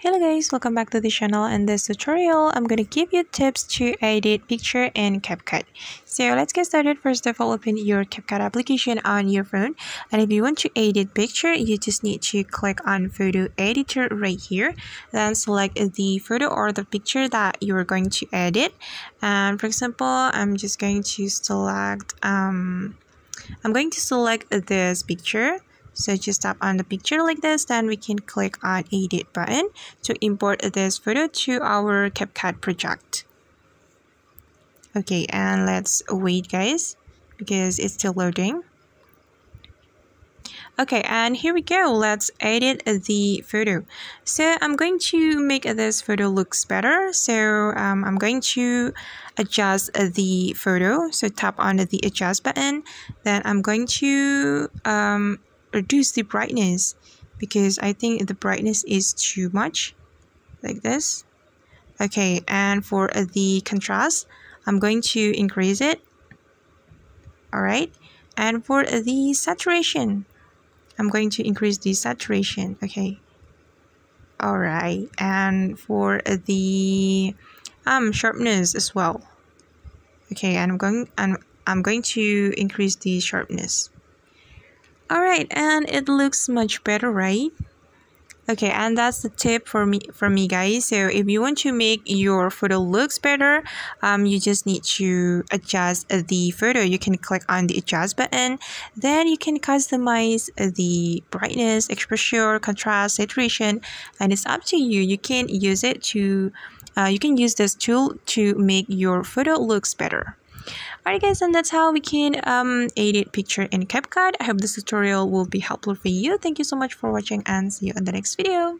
Hello guys, welcome back to the channel. In this tutorial, I'm going to give you tips to edit picture in CapCut. So let's get started. First of all, open your CapCut application on your phone. And if you want to edit picture, you just need to click on photo editor right here. Then select the photo or the picture that you're going to edit. And for example, I'm just going to select this picture. So just tap on the picture like this, then we can click on edit button to import this photo to our CapCut project. Okay, and let's wait guys because it's still loading. Okay, and here we go. Let's edit the photo. So I'm going to make this photo looks better. So I'm going to adjust the photo. So tap on the adjust button. Then I'm going to reduce the brightness because I think the brightness is too much, like this. Okay, and for the contrast, I'm going to increase it. All right, and for the saturation, I'm going to increase the saturation. Okay, all right, and for the sharpness as well. Okay, and I'm going to increase the sharpness. Alright, and it looks much better, right? Okay, and that's the tip for me guys. So if you want to make your photo looks better, you just need to adjust the photo. You can click on the adjust button. Then you can customize the brightness, exposure, contrast, saturation, and it's up to you. You can use it to you can use this tool to make your photo looks better. Alright guys, and that's how we can edit picture in CapCut. I hope this tutorial will be helpful for you. Thank you so much for watching and see you in the next video.